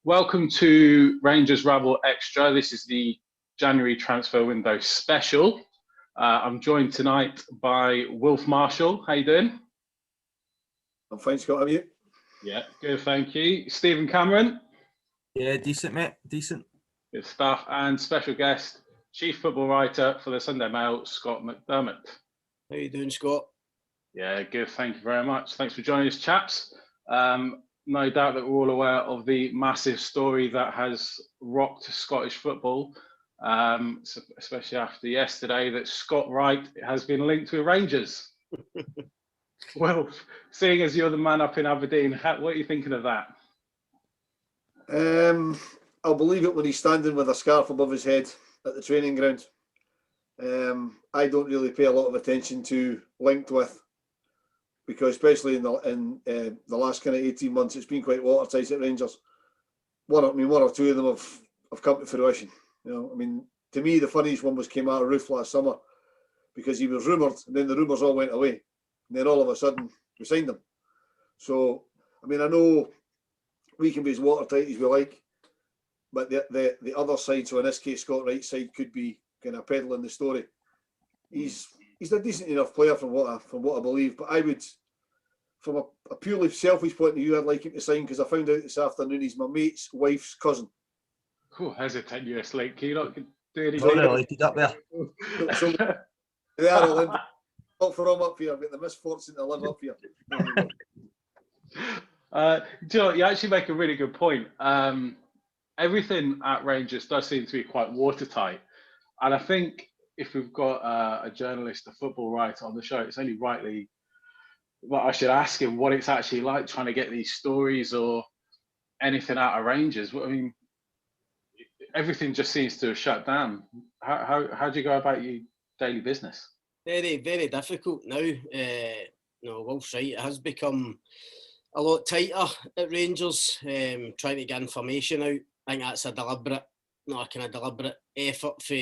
Welcome to Rangers Rabble Extra. This is the January transfer window special. I'm joined tonight by Wilf Marshall. How you doing? I'm fine, Scott. How are you? Yeah, good, thank you. Stephen Cameron. Yeah, decent, mate. Decent. Good stuff. And special guest, chief football writer for the Sunday Mail, Scott McDermott. How you doing, Scott? Yeah, good. Thank you very much. Thanks for joining us, chaps. No doubt that we're all aware of the massive story that has rocked Scottish football, especially after yesterday, that Scott Wright has been linked with Rangers. Well, seeing as you're the man up in Aberdeen, what are you thinking of that? I'll believe it when he's standing with a scarf above his head at the training ground. I don't really pay a lot of attention to linked with, because especially in the last kind of 18 months, it's been quite watertight at Rangers. One or two of them have come to fruition. You know, I mean, to me, the funniest one came out of Roof last summer, because he was rumoured, and then the rumours all went away, and then all of a sudden we signed him. So, I mean, I know we can be as watertight as we like, but the other side, so in this case, Scott Wright's side, could be kind of peddling the story. He's a decent enough player from what I believe, but I would, from a purely selfish point of view, I'd like him to sign, because I found out this afternoon he's my mate's wife's cousin. Oh, there's a tenuous link. Can you not do anything? Sorry, like it up there. So, they are Olympic. Not from up here, but the misfortune to live up here. Do you know, you actually make a really good point. Everything at Rangers does seem to be quite watertight, and I think if we've got a journalist, a football writer on the show, it's only rightly that I should ask him what it's actually like trying to get these stories or anything out of Rangers. I mean, everything just seems to have shut down. How do you go about your daily business? Very, very difficult now. Wilf's right. It has become a lot tighter at Rangers, trying to get information out. I think that's a deliberate effort for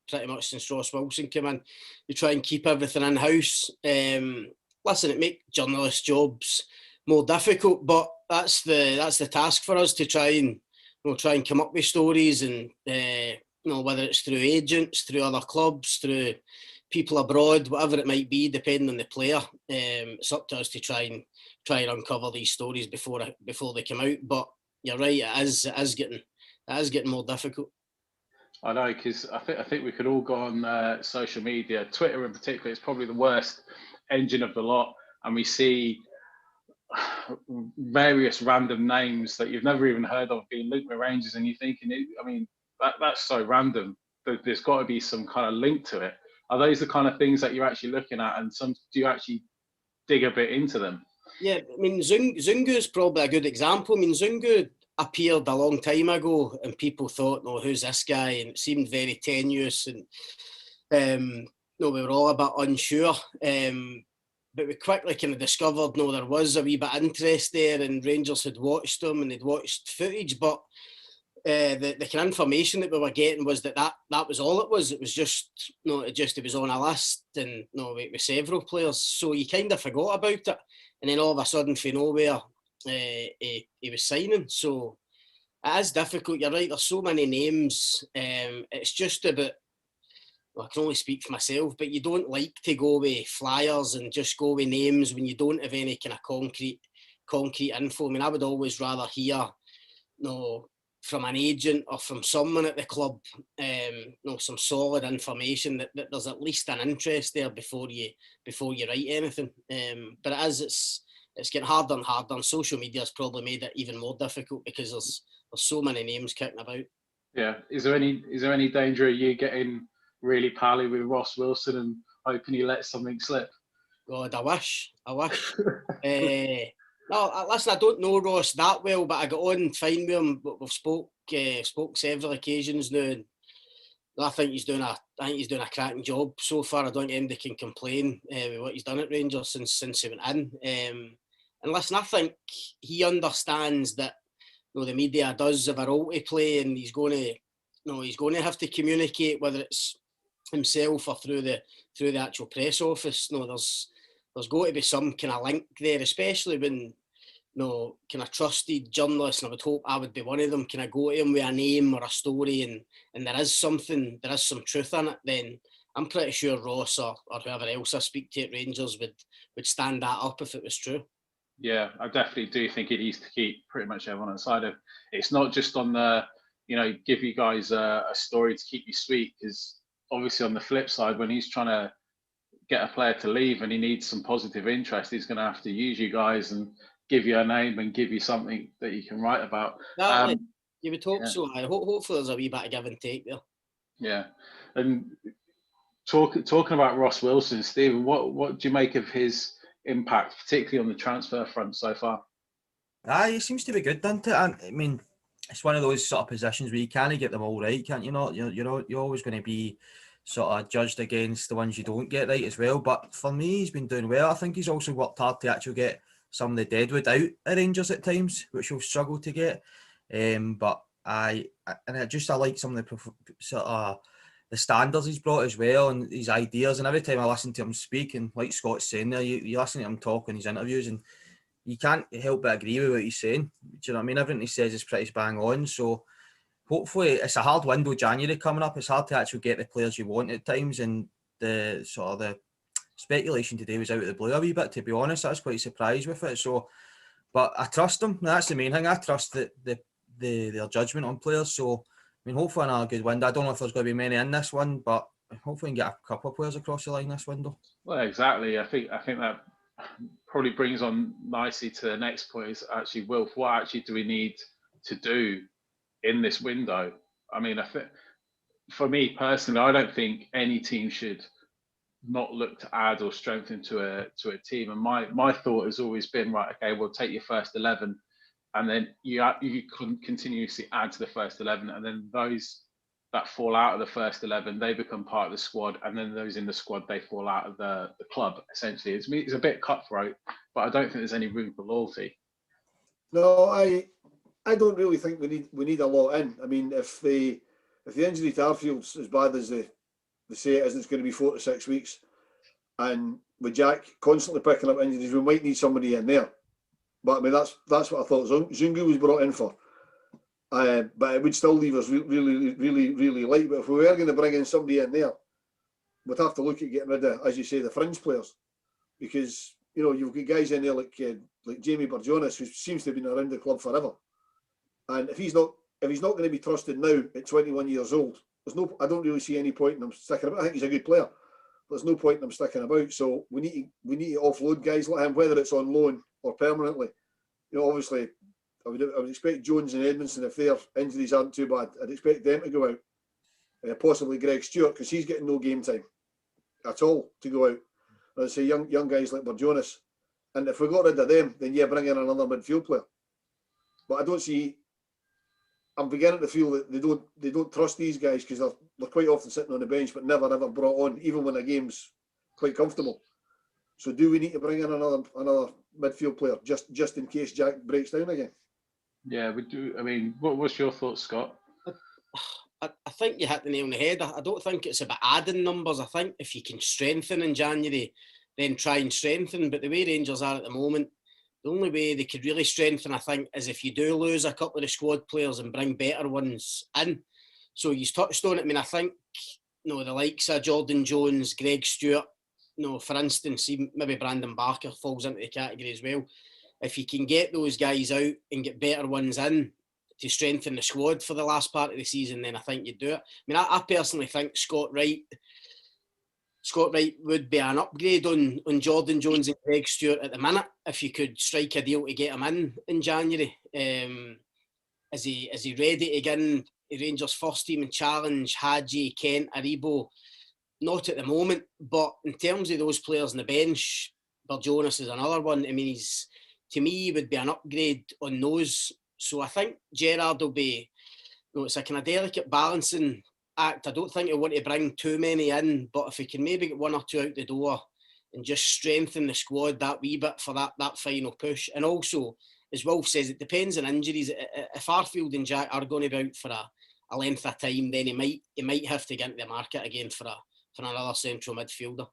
pretty much since Ross Wilson came in. You try and keep everything in-house. Listen, it makes journalists' jobs more difficult, but that's the task for us, to try and come up with stories, and whether it's through agents, through other clubs, through people abroad, whatever it might be, depending on the player. It's up to us to try and uncover these stories before they come out. But you're right, it is getting more difficult. I know, because I think we could all go on social media, Twitter in particular. It's probably the worst engine of the lot, and we see various random names that you've never even heard of being linked with Rangers, and you're thinking, I mean, that's so random. There's got to be some kind of link to it. Are those the kind of things that you're actually looking at, and do you actually dig a bit into them? Yeah, I mean, Zungu's probably a good example. I mean, Zungu appeared a long time ago, and people thought, "No, who's this guy?" And it seemed very tenuous, and we were all a bit unsure. But we quickly kind of discovered, there was a wee bit of interest there, and Rangers had watched them and they'd watched footage, but the kind of information that we were getting was that was all it was. It was just, it was on a list, and with several players. So you kind of forgot about it, and then all of a sudden, from nowhere, he was signing. So it is difficult. You're right. There's so many names. It's just about. I can only speak for myself, but you don't like to go with flyers and just go with names when you don't have any kind of concrete info. I mean, I would always rather hear, from an agent or from someone at the club, some solid information that there's at least an interest there before you write anything. But it's getting harder and harder, and social media has probably made it even more difficult, because there's so many names kicking about. Yeah. Is there any danger of you getting really pally with Ross Wilson and hoping he lets something slip? God, I wish. No, listen, I don't know Ross that well, but I got on fine with him. We've spoke several occasions now, and I think he's doing a cracking job so far. I don't think anybody can complain with what he's done at Rangers since he went in. And listen, I think he understands that the media does have a role to play, and he's going to have to communicate, whether it's himself or through the actual press office. There's got to be some kind of link there, especially when kind of trusted journalists, and I would hope I would be one of them, can I go to him with a name or a story and there is some truth in it, then I'm pretty sure Ross or whoever else I speak to at Rangers would stand that up if it was true. Yeah, I definitely do think it needs to keep pretty much everyone outside of. It's not just on the, give you guys a story to keep you sweet, because obviously on the flip side, when he's trying to get a player to leave and he needs some positive interest, he's going to have to use you guys and give you a name and give you something that you can write about. Exactly. You would hope so. Hopefully there's a wee bit of give and take there. Yeah. And talking about Ross Wilson, Stephen, what do you make of his impact, particularly on the transfer front so far? He seems to be good, doesn't it? I mean, it's one of those sort of positions where you can't get them all right, can't you? Not you're always going to be sort of judged against the ones you don't get right as well. But for me, he's been doing well. I think he's also worked hard to actually get some of the deadwood out at Rangers at times, which he'll struggle to get. But I like some of the sort of the standards he's brought as well, and his ideas. And every time I listen to him speak, and like Scott's saying there, you listen to him talk in his interviews, and you can't help but agree with what he's saying. Do you know what I mean? Everything he says is pretty bang on. So hopefully, it's a hard window, January coming up. It's hard to actually get the players you want at times, and the sort of the speculation today was out of the blue a wee bit, to be honest. I was quite surprised with it. So, but I trust them. That's the main thing. I trust their judgment on players. So, I mean, hopefully another good window. I don't know if there's going to be many in this one, but hopefully we can get a couple of players across the line this window. Well, exactly. I think that probably brings on nicely to the next point, is actually, Wilf, what actually do we need to do in this window? I mean, I think, for me personally, I don't think any team should not look to add or strengthen to a team. And my thought has always been, right, okay, we'll take your first 11, and then you can continuously add to the first 11, and then those that fall out of the first 11, they become part of the squad, and then those in the squad, they fall out of the club, essentially. It's a bit cutthroat, but I don't think there's any room for loyalty. No, I don't really think we need a lot in. I mean, if the injury to Arfield's as bad as they say it is, it's going to be 4 to 6 weeks, and with Jack constantly picking up injuries, we might need somebody in there. But I mean, that's what I thought Zungu was brought in for. But it would still leave us really, really, really light. But if we were going to bring in somebody in there, we'd have to look at getting rid of, as you say, the fringe players, because you've got guys in there like Jamie Burjonis, who seems to have been around the club forever, and if he's not going to be trusted now at 21 years old, I don't really see any point in him sticking about. I think he's a good player, but there's no point in him sticking about. So we need to offload guys like him, whether it's on loan or permanently. Obviously, I would expect Jones and Edmondson, if their injuries aren't too bad, I'd expect them to go out. Possibly Greg Stewart, because he's getting no game time at all to go out. I'd say young guys like Burjonis. And if we got rid of them, then bring in another midfield player. But I don't see. I'm beginning to feel that they don't trust these guys, because they're quite often sitting on the bench, but never ever brought on, even when the game's quite comfortable. So do we need to bring in another midfield player just in case Jack breaks down again? Yeah, we do. I mean, what's your thoughts, Scott? I think you hit the nail on the head. I don't think it's about adding numbers. I think if you can strengthen in January, then try and strengthen. But the way Rangers are at the moment, the only way they could really strengthen, I think, is if you do lose a couple of the squad players and bring better ones in. So you touched on it. I mean, I think the likes of Jordan Jones, Greg Stewart, for instance, maybe Brandon Barker falls into the category as well. If you can get those guys out and get better ones in to strengthen the squad for the last part of the season, then I think you'd do it. I mean, I personally think Scott Wright would be an upgrade on Jordan Jones and Greg Stewart at the minute, if you could strike a deal to get him in January. Is he ready to get in the Rangers first team and challenge Hadji, Kent, Aribo? Not at the moment, but in terms of those players on the bench, Burjonis is another one. I mean, to me, he would be an upgrade on those. So I think Gerrard will be, it's a kind of delicate balancing act. I don't think he'll want to bring too many in, but if he can maybe get one or two out the door and just strengthen the squad that wee bit for that final push. And also, as Wilf says, it depends on injuries. If Arfield and Jack are going to be out for a length of time, then he might have to get into the market again for another central midfielder.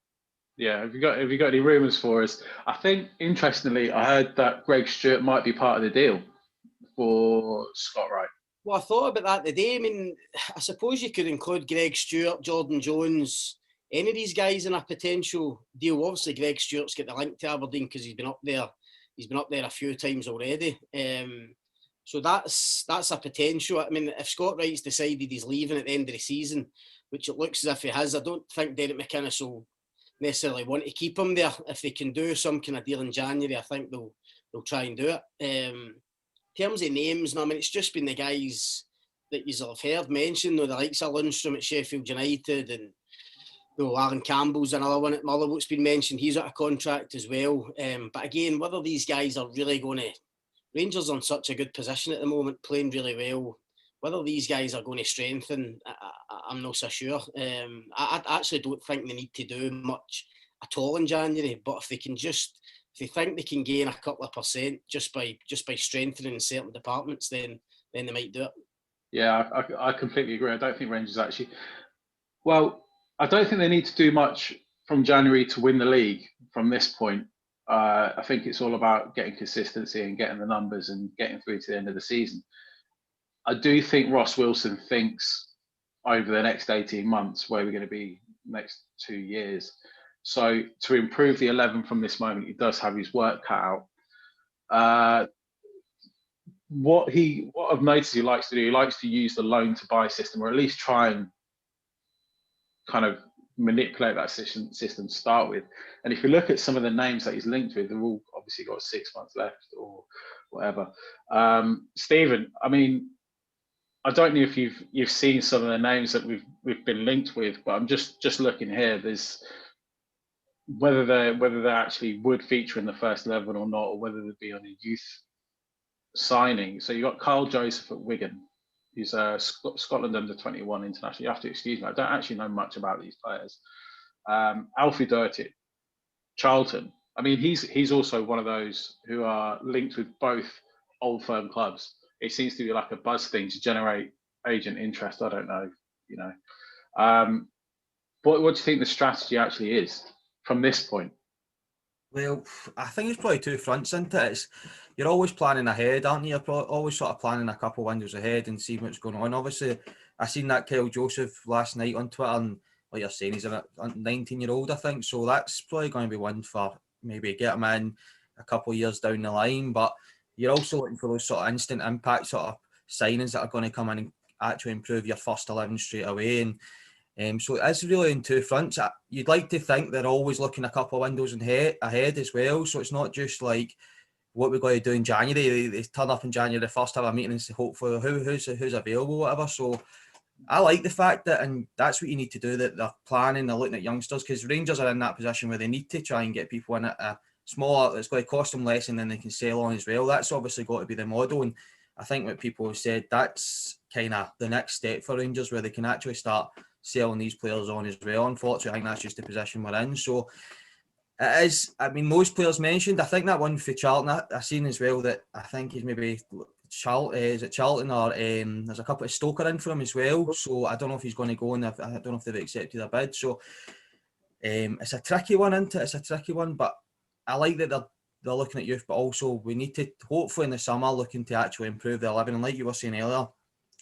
Yeah, have you got any rumours for us? I think interestingly, I heard that Greg Stewart might be part of the deal for Scott Wright. Well, I thought about that today. I mean, I suppose you could include Greg Stewart, Jordan Jones, any of these guys in a potential deal. Obviously, Greg Stewart's got the link to Aberdeen because he's been up there. He's been up there a few times already. So that's a potential. I mean, if Scott Wright's decided he's leaving at the end of the season, which it looks as if he has, I don't think Derek McInnes will necessarily want to keep him there. If they can do some kind of deal in January, I think they'll try and do it. In terms of names, I mean, it's just been the guys that you'll have heard mentioned, the likes of Lundstrom at Sheffield United, and Aaron Campbell's another one at Motherwell's been mentioned. He's out of contract as well. But again, whether these guys are really going to... Rangers are in such a good position at the moment, playing really well. Whether these guys are going to strengthen, I'm not so sure. I actually don't think they need to do much at all in January, but if they think they can gain a couple of percent just by strengthening in certain departments, then they might do it. Yeah, I completely agree. I don't think Rangers actually... Well, I don't think they need to do much from January to win the league from this point. I think it's all about getting consistency and getting the numbers and getting through to the end of the season. I do think Ross Wilson thinks over the next 18 months where we're going to be next 2 years. So to improve the 11 from this moment, he does have his work cut out. What I've noticed he likes to do, he likes to use the loan to buy system, or at least try and kind of manipulate that system to start with. And if you look at some of the names that he's linked with, they've all obviously got 6 months left or whatever. Stephen, I mean, I don't know if you've seen some of the names that we've been linked with, but I'm just looking here. There's whether they actually would feature in the first 11 or not, or whether they'd be on a youth signing. So you got Carl Joseph at Wigan. He's a Scotland under-21 international. You have to excuse me. I don't actually know much about these players. Alfie Dirty, Charlton. I mean, he's also one of those who are linked with both old firm clubs. It seems to be like a buzz thing to generate agent interest. I don't know, What do you think the strategy actually is from this point? Well, I think it's probably two fronts into it. You're always planning ahead, aren't you? You're always sort of planning a couple of windows ahead and seeing what's going on. Obviously, I seen that Kyle Joseph last night on Twitter, and like you're saying, he's a 19-year-old, I think. So that's probably going to be one for maybe get him in a couple of years down the line. But you're also looking for those sort of instant impact sort of signings that are going to come in and actually improve your first 11 straight away. And so it's really in two fronts. You'd like to think they're always looking a couple of windows ahead as well. So it's not just like what we're going to do in January. They turn up in January 1st, have a meeting and say, hopefully, who's available, whatever. So I like the fact that, and that's what you need to do, that they're planning, they're looking at youngsters, because Rangers are in that position where they need to try and get people in at a smaller, it's going to cost them less and then they can sell on as well. That's obviously got to be the model. And I think what people have said, that's kind of the next step for Rangers, where they can actually start selling these players on as well. Unfortunately, I think that's just the position we're in. So it is, I mean, most players mentioned, I think that one for Charlton, I've seen as well that I think he's maybe Charlton or there's a couple of Stoker in for him as well. So I don't know if he's going to go, and I don't know if they've accepted a bid. So it's a tricky one, isn't it? It's a tricky one, but I like that they're looking at youth, but also we need to, hopefully in the summer, looking to actually improve the 11. And like you were saying earlier,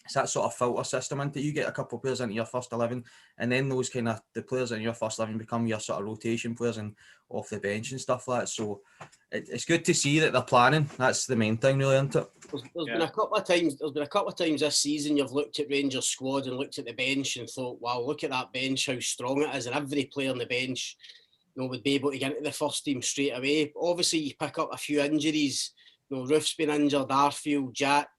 it's that sort of filter system into you get a couple of players into your first 11, and then those kind of the players in your first 11 become your sort of rotation players and off the bench and stuff like that. So it's good to see that they're planning. That's the main thing, really, isn't it? There's been a couple of times this season you've looked at Rangers squad and looked at the bench and thought, wow, look at that bench, how strong it is, and every player on the bench would be able to get into the first team straight away. Obviously, you pick up a few injuries. Roof's been injured, Arfield, Jack,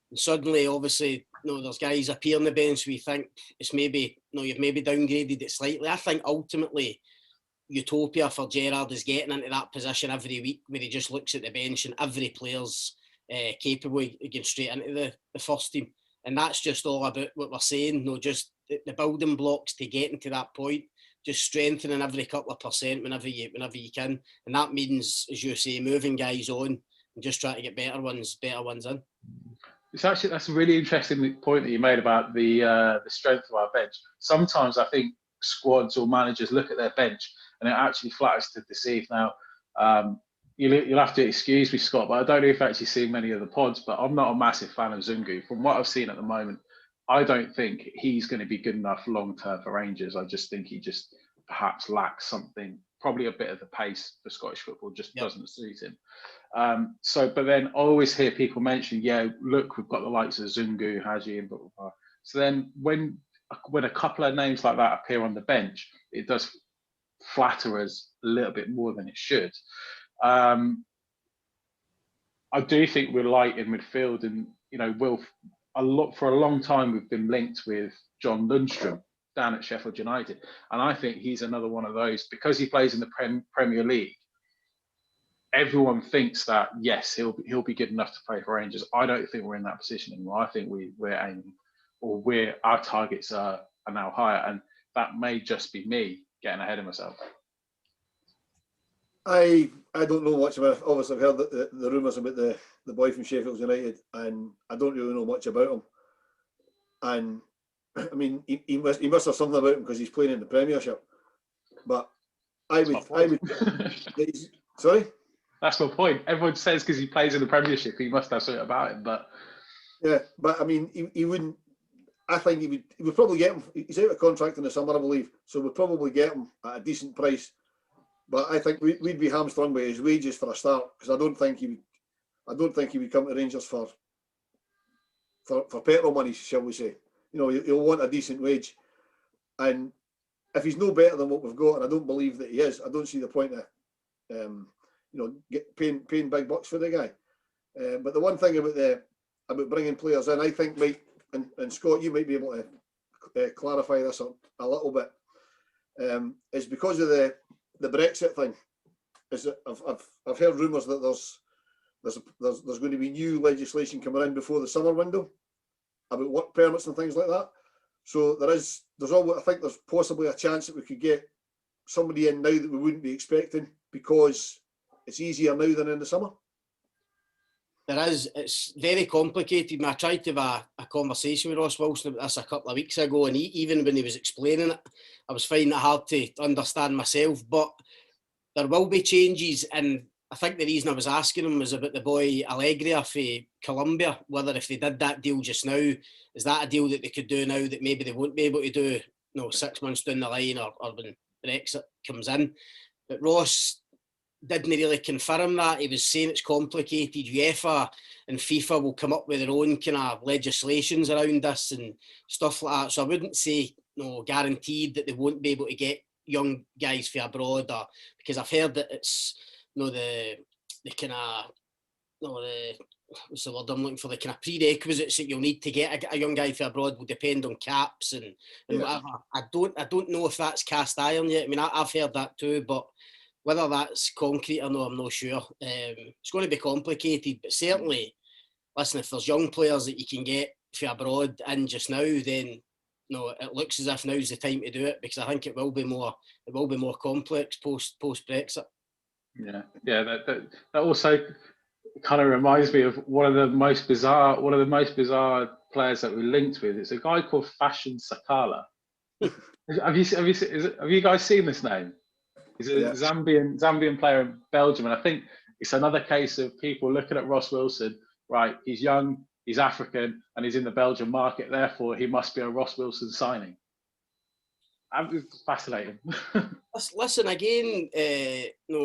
and suddenly, obviously, there's guys appear on the bench. We think it's maybe, you've maybe downgraded it slightly. I think ultimately, utopia for Gerrard is getting into that position every week where he just looks at the bench and every player's capable of getting straight into the first team. And that's just all about what we're saying. Just the building blocks to getting to that point. Just strengthening every couple of percent whenever you can. And that means, as you say, moving guys on and just trying to get better ones in. That's a really interesting point that you made about the strength of our bench. Sometimes I think squads or managers look at their bench and it actually flatters to deceive. Now, you'll have to excuse me, Scott, but I don't know if you've actually seen many of the pods, but I'm not a massive fan of Zungu. From what I've seen at the moment, I don't think he's going to be good enough long-term for Rangers. I just think he just perhaps lacks something, probably a bit of the pace for Scottish football just doesn't suit him. But then I always hear people mention, yeah, look, we've got the likes of Zungu, Haji, and blah, blah, blah. So then when a couple of names like that appear on the bench, it does flatter us a little bit more than it should. I do think we're light in midfield, and Wilf, for a long time we've been linked with John Lundstrom down at Sheffield United, and I think he's another one of those, because he plays in the Premier League. Everyone thinks that yes, he'll be good enough to play for Rangers. I don't think we're in that position anymore. I think we're aiming, or our targets are now higher, and that may just be me getting ahead of myself. I don't know much about. Obviously, I've heard the rumours about the boy from Sheffield United, and I don't really know much about him. And I mean, he must have something about him because he's playing in the Premiership. But I would. Sorry. That's my point. Everyone says because he plays in the Premiership, he must have something about him. But yeah, but I mean, he wouldn't. I think he would probably get him. He's out of contract in the summer, I believe, so we'd probably get him at a decent price. But I think we'd be hamstrung by his wages for a start, because I don't think he would come to Rangers for petrol money, shall we say. He'll want a decent wage, and if he's no better than what we've got, and I don't believe that he is, I don't see the point of paying big bucks for the guy. But the one thing about bringing players in, I think and Scott, you might be able to clarify this a little bit, is because of the Brexit thing. Is that I've heard rumours that there's going to be new legislation coming in before the summer window about work permits and things like that. So there's I think there's possibly a chance that we could get somebody in now that we wouldn't be expecting, because it's easier now than in the summer. There is. It's very complicated. I tried to have a conversation with Ross Wilson about this a couple of weeks ago, and even when he was explaining it, I was finding it hard to understand myself. But there will be changes, and I think the reason I was asking him was about the boy Allegria for Colombia, whether if they did that deal just now, is that a deal that they could do now that maybe they won't be able to do 6 months down the line, or when Brexit comes in. But Ross didn't really confirm that. He was saying it's complicated. UEFA and FIFA will come up with their own kind of legislations around this and stuff like that. So I wouldn't say guaranteed that they won't be able to get young guys from abroad, or because I've heard that it's the kind of what's the word I'm looking for, the kind of prerequisites that you'll need to get a young guy from abroad will depend on caps and whatever. I don't know if that's cast iron yet. I mean, I've heard that too, but whether that's concrete or no, I'm not sure. It's going to be complicated, but certainly, listen, if there's young players that you can get from abroad in just now, then it looks as if now's the time to do it, because I think it will be more complex post Brexit. Yeah. That also kind of reminds me of one of the most bizarre players that we linked with. It's a guy called Fashion Sakala. Have you guys seen this name? He's a Zambian player in Belgium, and I think it's another case of people looking at Ross Wilson. Right, he's young, he's African, and he's in the Belgian market. Therefore, he must be a Ross Wilson signing. It's fascinating. Listen again,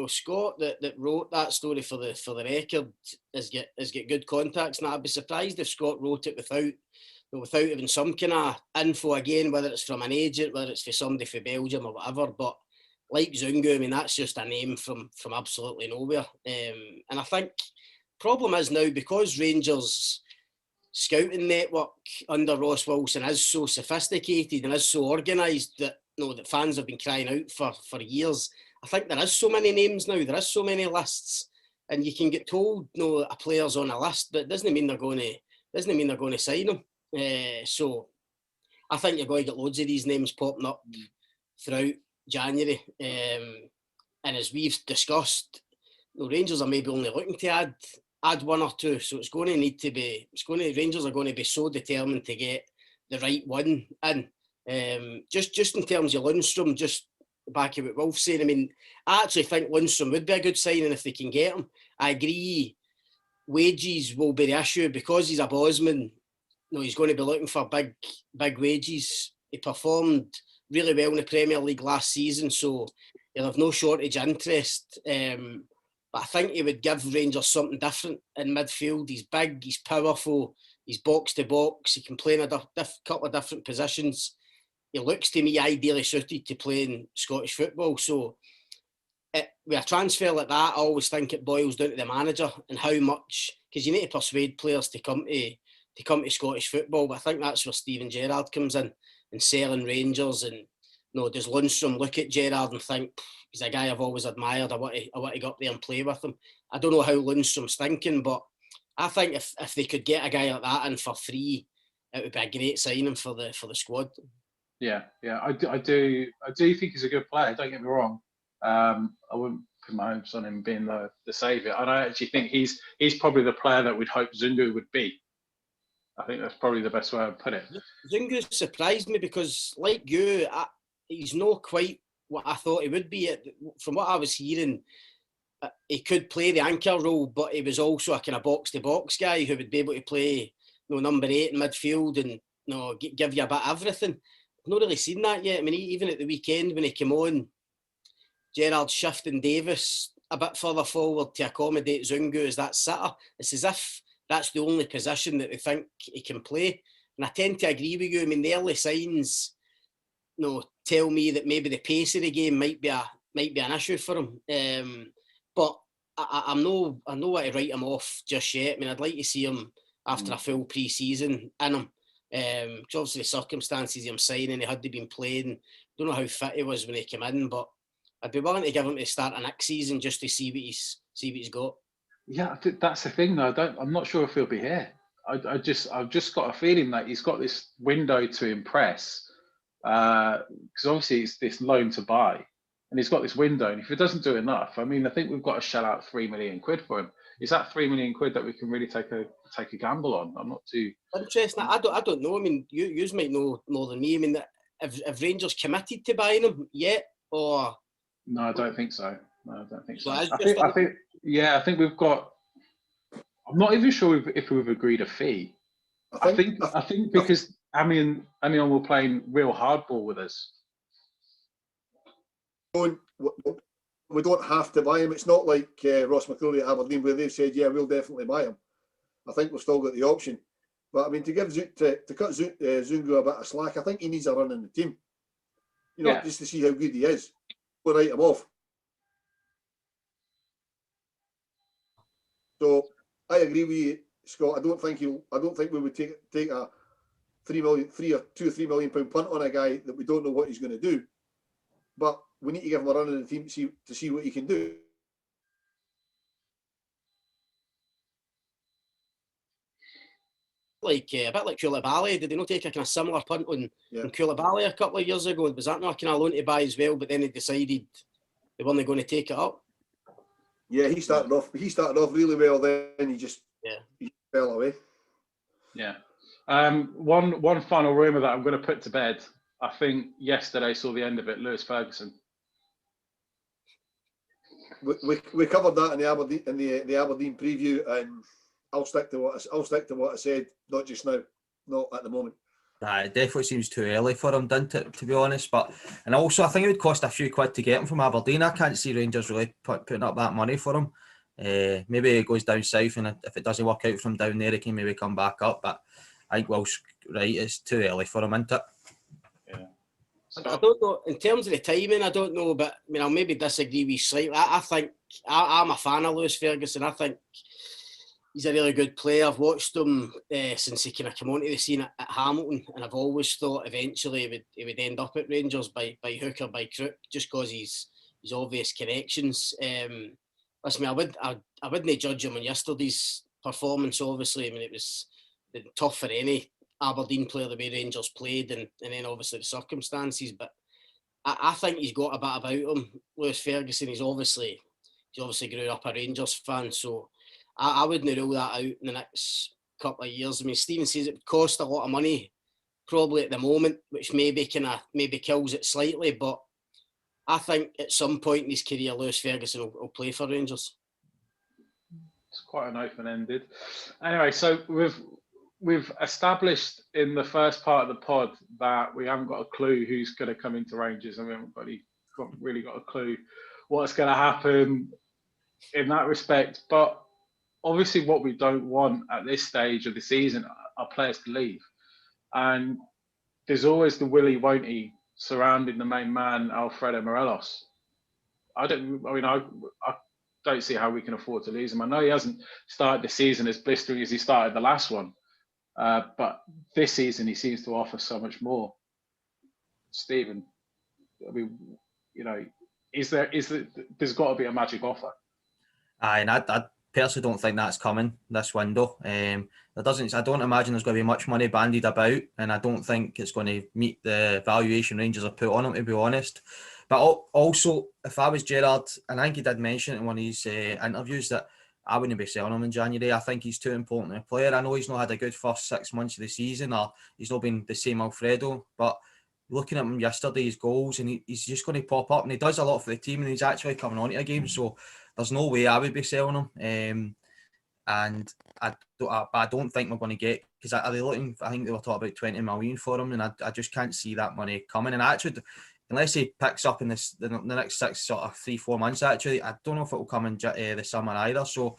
Scott that wrote that story for the record has got good contacts, and I'd be surprised if Scott wrote it without having some kind of info again, whether it's from an agent, whether it's for somebody from Belgium or whatever. But like Zungu, I mean, that's just a name from absolutely nowhere. And I think problem is now, because Rangers' scouting network under Ross Wilson is so sophisticated and is so organised that that fans have been crying out for years. I think there is so many names now, there is so many lists, and you can get told a player's on a list, but it doesn't mean they're going to sign them. So I think you're going to get loads of these names popping up throughout January, and as we've discussed, Rangers are maybe only looking to add one or two, so Rangers are going to be so determined to get the right one in Just in terms of Lundstram, just back at what Wilf's saying, I mean, I actually think Lundstram would be a good signing if they can get him. I agree, wages will be the issue because he's a Bosman. He's going to be looking for big wages. He performed really well in the Premier League last season, so he'll have no shortage of interest. But I think he would give Rangers something different in midfield. He's big, he's powerful, he's box to box, he can play in a couple of different positions. He looks to me ideally suited to playing Scottish football. So with a transfer like that, I always think it boils down to the manager and how much, because you need to persuade players to come to Scottish football. But I think that's where Steven Gerrard comes in and selling Rangers. And does Lundstram look at Gerrard and think he's a guy I've always admired? I want to go up there and play with him. I don't know how Lundstram's thinking, but I think if they could get a guy like that in for free, it would be a great signing for the squad. Yeah, I do think he's a good player. Don't get me wrong. I wouldn't put my hopes on him being the saviour, and I actually think he's probably the player that we'd hope Zungu would be. I think that's probably the best way to put it. Zungu surprised me because, like you, he's not quite what I thought he would be. From what I was hearing, he could play the anchor role, but he was also a kind of box-to-box guy who would be able to play number 8 in midfield and give you a bit of everything. I've not really seen that yet. I mean, even at the weekend when he came on, Gerrard shifting Davis a bit further forward to accommodate Zungu as that sitter. It's as if that's the only position that they think he can play. And I tend to agree with you. I mean, the early signs tell me that maybe the pace of the game might be an issue for him. But I'm not want to write him off just yet. I mean, I'd like to see him after a full pre-season in him. Because obviously the circumstances of him signing, he had to been playing. Don't know how fit he was when he came in, but I'd be willing to give him to start of next season just to see what he's got. Yeah, I think that's the thing though. I'm not sure if he'll be here. I've just got a feeling that he's got this window to impress. Because obviously it's this loan to buy, and he's got this window. And if he doesn't do enough, I mean, I think we've got to shell out £3 million for him. Is that £3 million that we can really take a gamble on? I'm not too interesting. I don't know. I mean, you might know more than me. I mean, have Rangers committed to buying him yet, or? No, I don't think so. No, I don't think so. So I think we've got. I'm not even sure if we've agreed a fee. I think because Amiens were playing real hardball with us. We don't have to buy him. It's not like Ross McCrory at Aberdeen where they've said, yeah, we'll definitely buy him. I think we've still got the option. But I mean, to cut Zungu a bit of slack, I think he needs a run in the team. Just to see how good he is. We'll write him off. So I agree with you, Scott. I don't think we would take a £3 or £3 million punt on a guy that we don't know what he's going to do. But we need to give him a run in the team to see what he can do. A bit like Koulibaly, did they not take a kind of similar punt on Koulibaly a couple of years ago? Was that not a kind of loan to buy as well? But then they decided they weren't going to take it up. Yeah, he started off really well. Then he fell away. Yeah. One final rumour that I'm going to put to bed. I think yesterday saw the end of it. Lewis Ferguson. We covered that in the Aberdeen preview, and I'll stick to what I said. Not just now, not at the moment. It definitely seems too early for him, doesn't it, to be honest? And also, I think it would cost a few quid to get him from Aberdeen. I can't see Rangers really putting up that money for him. Maybe he goes down south, and if it doesn't work out from down there, he can maybe come back up. But I think Will's right, it's too early for him, isn't it? Yeah. I don't know, in terms of the timing, I don't know, but I mean, I'll maybe disagree with you slightly. I think I'm a fan of Lewis Ferguson. I think he's a really good player. I've watched him since he kind of came onto the scene at Hamilton, and I've always thought eventually he would end up at Rangers by hook or by crook, just because his obvious connections. Listen, I wouldn't judge him on yesterday's performance. Obviously, I mean, it was tough for any Aberdeen player the way Rangers played, and then obviously the circumstances. But I think he's got a bit about him, Lewis Ferguson. He's obviously grew up a Rangers fan, so I wouldn't rule that out in the next couple of years. I mean, Stephen says it would cost a lot of money probably at the moment, which maybe kills it slightly. But I think at some point in his career, Lewis Ferguson will play for Rangers. It's quite an open-ended. Anyway, so we've established in the first part of the pod that we haven't got a clue who's going to come into Rangers, and we haven't really got a clue what's going to happen in that respect. But obviously, what we don't want at this stage of the season are players to leave, and there's always the willy won't he surrounding the main man, Alfredo Morelos. I don't see how we can afford to lose him. I know he hasn't started the season as blistering as he started the last one, but this season he seems to offer so much more. Stephen, I mean, there's got to be a magic offer. Aye, and I personally don't think that's coming this window. I don't imagine there's going to be much money bandied about, and I don't think it's going to meet the valuation Rangers have put on him, to be honest. But also, if I was Gerrard, and I think he did mention it in one of his interviews, that I wouldn't be selling him in January. I think he's too important a player. I know he's not had a good first 6 months of the season, or he's not been the same Alfredo, but looking at him yesterday, his goals, and he's just going to pop up, and he does a lot for the team, and he's actually coming on to a game, so there's no way I would be selling him. And I don't think we're going to get, because are they looking, I think they were talking about 20 million for him, and I just can't see that money coming. And actually, unless he picks up in the next 3-4 months, actually, I don't know if it will come in the summer either. So,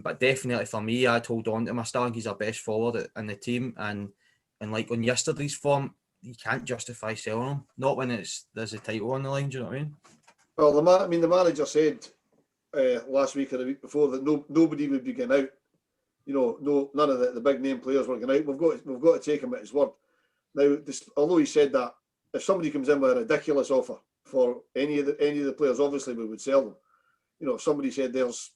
but definitely for me, I'd hold on to him. I still think he's our best forward in the team, and like on yesterday's form, you can't justify selling him. Not when there's a title on the line. Do you know what I mean? Well, the manager said last week or the week before that nobody would be getting out. None of the big name players were going out. We've got to take him at his word. Now, although he said that, if somebody comes in with a ridiculous offer for any of the players, obviously we would sell them. If somebody said there's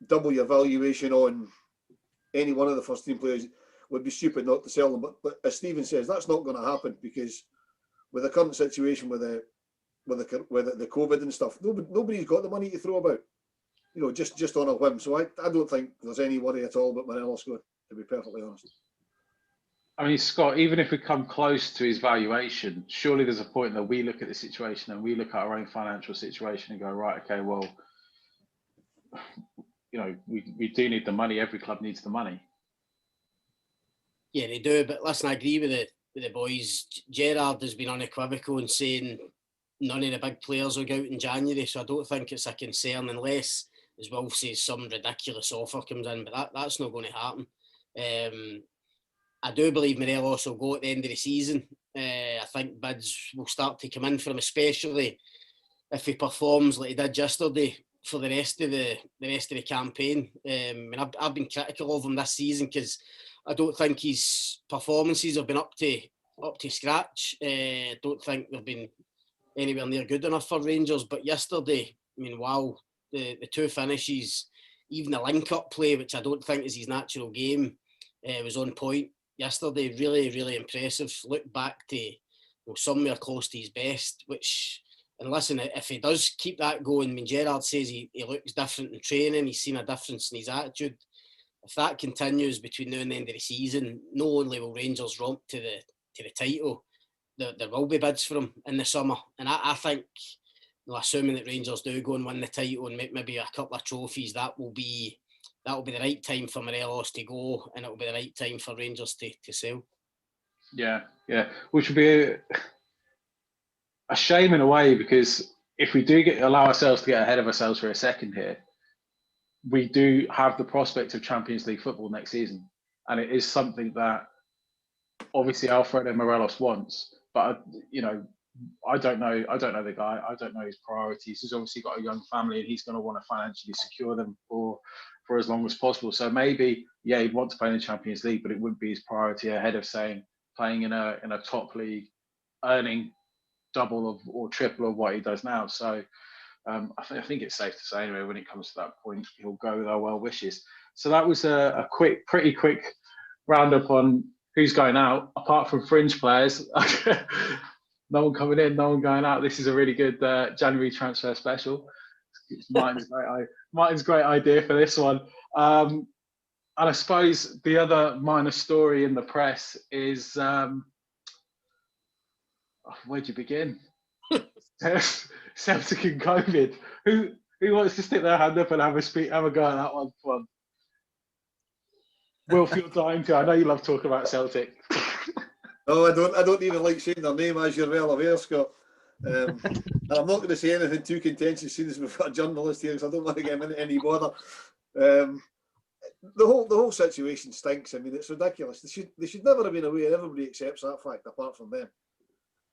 double your valuation on any one of the first team players, would be stupid not to sell them. But as Stephen says, that's not going to happen, because with the current situation with the COVID and stuff, nobody's got the money to throw about. Just on a whim. So I don't think there's any worry at all about Morelos going, to be perfectly honest. I mean, Scott, even if we come close to his valuation, surely there's a point that we look at the situation and we look at our own financial situation and go, right, okay, well, we do need the money. Every club needs the money. Yeah, they do. But listen, I agree with the boys. Gerrard has been unequivocal in saying none of the big players will go out in January. So I don't think it's a concern unless, as Wilf says, some ridiculous offer comes in. But that's not going to happen. I do believe Morelos will go at the end of the season. I think bids will start to come in for him, especially if he performs like he did yesterday for the rest of the campaign. I've been critical of him this season because I don't think his performances have been up to scratch. I don't think they've been anywhere near good enough for Rangers. But yesterday, wow, the two finishes, even the link-up play, which I don't think is his natural game, was on point yesterday. Really, really impressive. Look back to somewhere close to his best, which, and listen, if he does keep that going, Gerrard says he looks different in training, he's seen a difference in his attitude. If that continues between now and the end of the season, not only will Rangers romp to the title, there will be bids for him in the summer. And I think, assuming that Rangers do go and win the title and maybe a couple of trophies, that will be the right time for Morelos to go, and it will be the right time for Rangers to sell. Yeah, which would be a shame in a way, because if we do allow ourselves to get ahead of ourselves for a second here, we do have the prospect of Champions League football next season, and it is something that obviously Alfredo Morelos wants. But I don't know the guy. I don't know his priorities. He's obviously got a young family, and he's going to want to financially secure them for as long as possible. So maybe, he'd want to play in the Champions League, but it wouldn't be his priority ahead of playing in a top league, earning double or triple of what he does now. So I think it's safe to say anyway, when it comes to that point, he'll go with our well wishes. So that was a pretty quick roundup on who's going out, apart from fringe players. No one coming in, no one going out. This is a really good January transfer special. It's Martin's great idea for this one. And I suppose the other minor story in the press is where'd you begin? Celtic and COVID. Who wants to stick their hand up and have a go at that one? Wilf, you're dying to. I know you love talking about Celtic. No, I don't even like saying their name, as you're well aware, Scott. And I'm not going to say anything too contentious, seeing as we've got a journalist here, because I don't want to get him into any bother. The whole situation stinks. I mean, it's ridiculous. They should never have been away, and everybody accepts that fact, apart from them.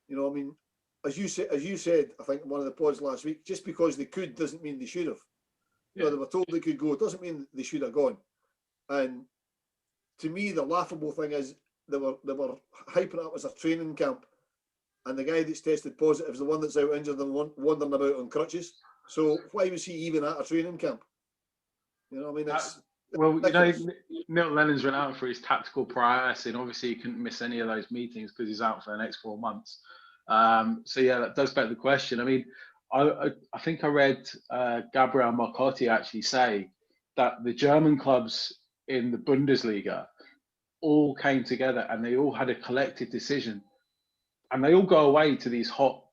You know, I mean, as you said, I think in one of the pods last week, just because they could doesn't mean they should have. You know, they were told they could go. It doesn't mean they should have gone. And to me, the laughable thing is they were hyping it up as a training camp, and the guy that's tested positive is the one that's out injured and wandering about on crutches. So why was he even at a training camp? You know, I mean, it's well, ridiculous. You know, Neil Lennon's went out for his tactical priorities, and obviously he couldn't miss any of those meetings because he's out for the next 4 months. So yeah, that does beg the question. I mean, I think I read Gabriel Marcotti actually say that the German clubs in the Bundesliga all came together and they all had a collective decision, and they all go away to these hot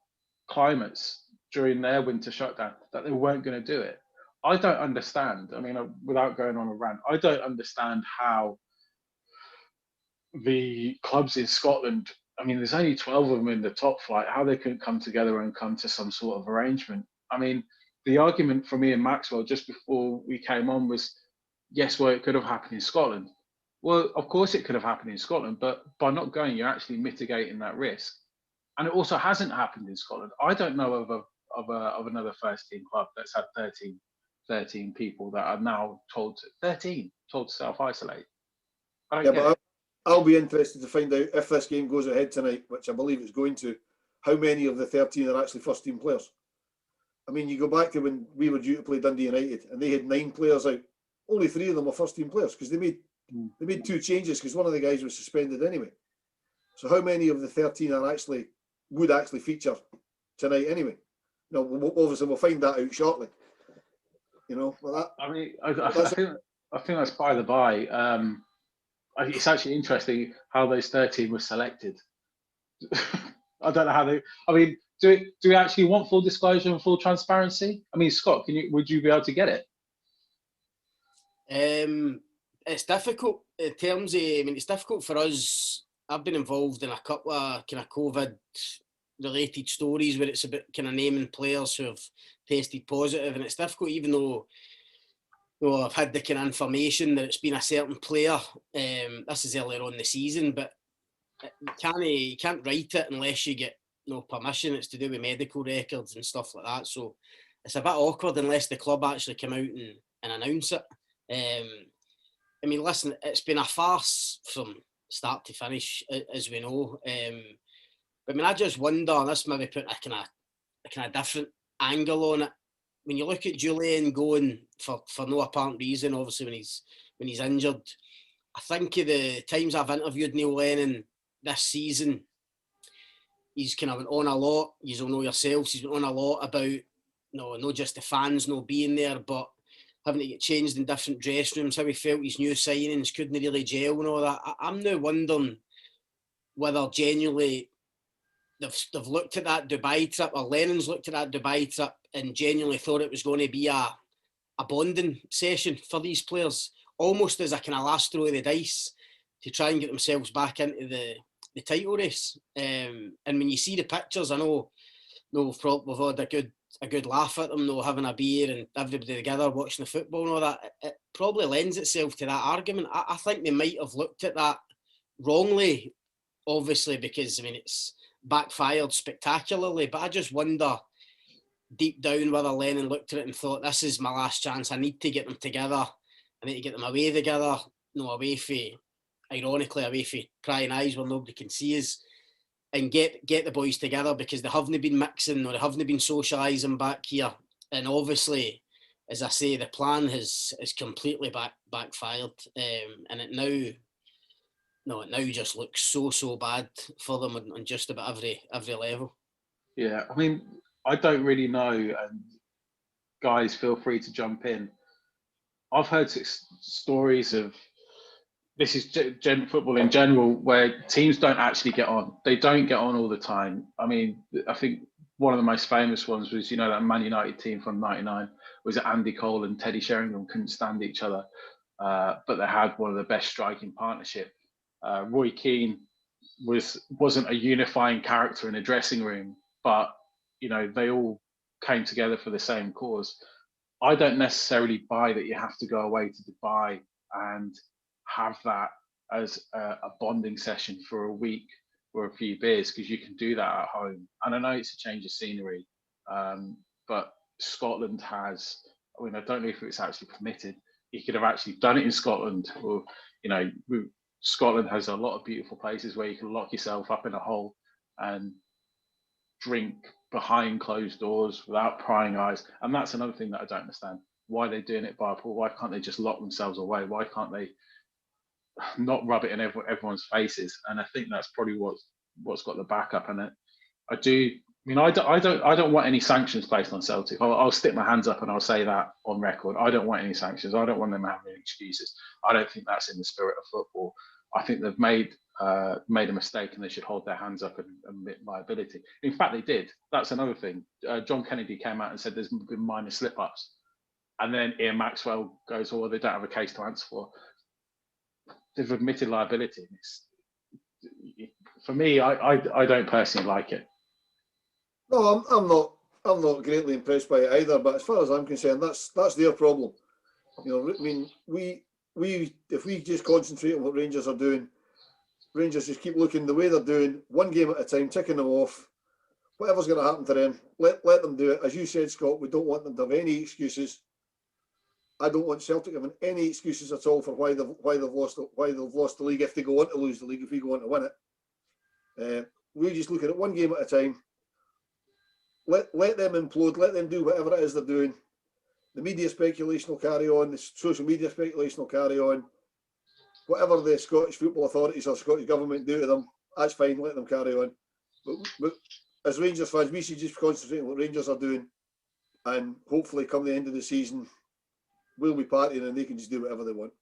climates during their winter shutdown, that they weren't going to do it. I don't understand. I mean, without going on a rant, I don't understand how the clubs in Scotland, I mean, there's only 12 of them in the top flight, how they couldn't come together and come to some sort of arrangement. I mean, the argument for me and Maxwell just before we came on was, yes, well, it could have happened in Scotland. Well, of course it could have happened in Scotland, but by not going, you're actually mitigating that risk. And it also hasn't happened in Scotland. I don't know of another first team club that's had 13 people that are now told to self-isolate. But I'll be interested to find out if this game goes ahead tonight, which I believe it's going to, how many of the 13 are actually first team players. I mean, you go back to when we were due to play Dundee United and they had 9 players out. Only 3 of them were first team players because they made 2 changes because one of the guys was suspended anyway. So how many of the 13 would actually feature tonight anyway? No, obviously we'll find that out shortly. You know, I mean, I think that's by the by. It's actually interesting how those 13 were selected. I don't know how they. I mean, do we actually want full disclosure and full transparency? I mean, Scott, would you be able to get it? It's difficult in terms of. I mean, it's difficult for us. I've been involved in a couple of kind of COVID-related stories where it's about kind of naming players who have tested positive, and it's difficult, even though I've had the kind of information that it's been a certain player. This is earlier on in the season, but you can't write it unless you get permission. It's to do with medical records and stuff like that. So it's a bit awkward unless the club actually come out and announce it. I mean, listen, it's been a farce from start to finish, as we know. But I mean, I just wonder, this maybe put a kind of different angle on it. When you look at Julian going for no apparent reason, obviously when he's injured, I think of the times I've interviewed Neil Lennon this season, he's kind of went on a lot. You all know yourselves, he's went on a lot about not just the fans not being there, but having to get changed in different dressing rooms, how he felt his new signings couldn't really gel and all that. I'm now wondering whether genuinely they've looked at that Dubai trip, or Lennon's looked at that Dubai trip and genuinely thought it was going to be a bonding session for these players, almost as a kind of last throw of the dice to try and get themselves back into the title race. And when you see the pictures, I know we've had a good laugh at them, having a beer and everybody together watching the football and all that. It probably lends itself to that argument. I think they might have looked at that wrongly, obviously, because I mean it's backfired spectacularly. But I just wonder deep down whether Lennon looked at it and thought, this is my last chance. I need to get them together. I need to get them away together. Away for prying eyes where nobody can see us, and get the boys together, because they haven't been mixing or they haven't been socialising back here. And obviously, as I say, the plan has completely backfired, and it now just looks so bad for them on just about every level. Yeah, I mean, I don't really know, and guys, feel free to jump in. I've heard stories of this is football in general, where teams don't actually get on. They don't get on all the time. I mean, I think one of the most famous ones was, that Man United team from '99 was Andy Cole and Teddy Sheringham couldn't stand each other, but they had one of the best striking partnership. Roy Keane wasn't a unifying character in a dressing room, but they all came together for the same cause. I don't necessarily buy that you have to go away to Dubai and have that as a bonding session for a week or a few beers, because you can do that at home. And I know it's a change of scenery, but Scotland has, I don't know if it's actually permitted. You could have actually done it in Scotland, or, Scotland has a lot of beautiful places where you can lock yourself up in a hole and drink behind closed doors without prying eyes. And that's another thing that I don't understand. Why they're doing it by a pool? Why can't they just lock themselves away? Why can't they not rub it in everyone's faces? And I think that's probably what's got the backup. And I don't want any sanctions placed on Celtic. I'll stick my hands up and I'll say that on record. I don't want any sanctions. I don't want them having any excuses. I don't think that's in the spirit of football. I think they've made a mistake and they should hold their hands up and admit liability. In fact, they did. That's another thing. John Kennedy came out and said there's been minor slip-ups. And then Ian Maxwell goes, they don't have a case to answer for. They've admitted liability. For me, I don't personally like it. No, I'm not greatly impressed by it either. But as far as I'm concerned, that's their problem. If we just concentrate on what Rangers are doing, Rangers just keep looking the way they're doing, one game at a time, ticking them off. Whatever's going to happen to them, let them do it. As you said, Scott, we don't want them to have any excuses. I don't want Celtic having any excuses at all for why they've lost the league if they go on to lose the league, if we go on to win it. We just look at it one game at a time. Let them implode, let them do whatever it is they're doing. The media speculation will carry on, the social media speculation will carry on. Whatever the Scottish football authorities or Scottish government do to them, that's fine, let them carry on. But as Rangers fans, we should just concentrate on what Rangers are doing, and hopefully come the end of the season, we'll be partying and they can just do whatever they want.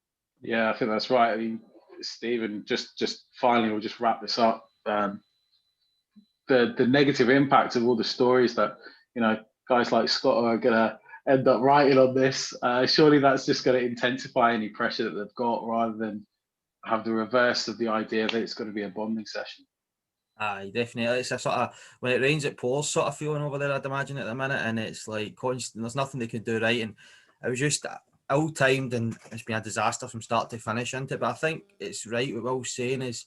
Yeah, I think that's right. I mean, Stephen, just finally, we'll just wrap this up. The negative impact of all the stories that, guys like Scott are going to end up writing on this, surely that's just going to intensify any pressure that they've got, rather than have the reverse of the idea that it's going to be a bonding session. Aye, definitely. It's a sort of, when it rains it pours sort of feeling over there, I'd imagine, at the minute, and it's like constant, there's nothing they can do right, and it was just ill-timed, and it's been a disaster from start to finish, isn't it? But I think it's right what Will's saying is,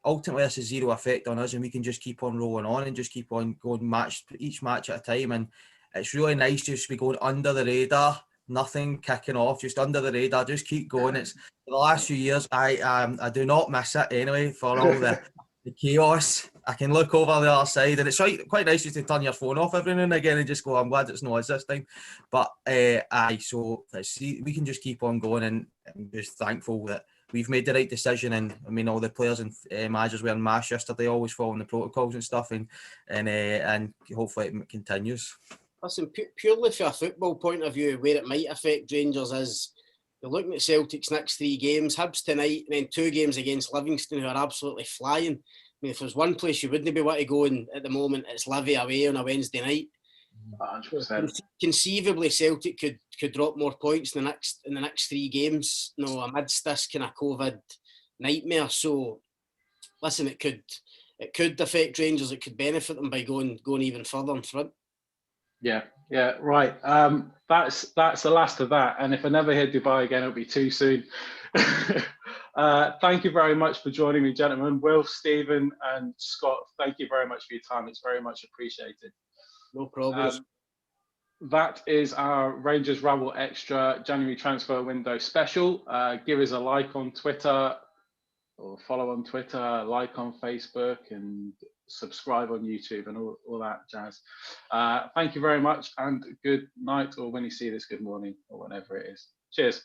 ultimately this is zero effect on us, and we can just keep on rolling on and just keep on going each match at a time. And it's really nice just to be going under the radar, nothing kicking off, just under the radar, just keep going. It's the last few years, I do not miss it anyway, for all the chaos. I can look over the other side, and it's quite nice just to turn your phone off every now and again and just go, I'm glad it's not us this time. But so we can just keep on going, and I'm just thankful that we've made the right decision. And I mean, all the players and managers wearing masks yesterday, always following the protocols and stuff, and hopefully it continues. Listen, purely from a football point of view, where it might affect Rangers is, you're looking at Celtic's next 3 games, Hibs tonight, and then 2 games against Livingston, who are absolutely flying. I mean, if there's one place you wouldn't be wanting to go in at the moment, it's Livy away on a Wednesday night. 100%. Conceivably, Celtic could drop more points in the next 3 games, amidst this kind of COVID nightmare. So, listen, it could affect Rangers. It could benefit them by going even further in front. Yeah, right. That's the last of that. And if I never hear Dubai again, it'll be too soon. Thank you very much for joining me, gentlemen. Wilf, Stephen, and Scott, thank you very much for your time. It's very much appreciated. No problem. That is our Rangers Rabble Extra January transfer window special. Give us a like on Twitter, or follow on Twitter, like on Facebook, and subscribe on YouTube and all that jazz. Thank you very much, and good night, or when you see this, good morning, or whenever it is. Cheers.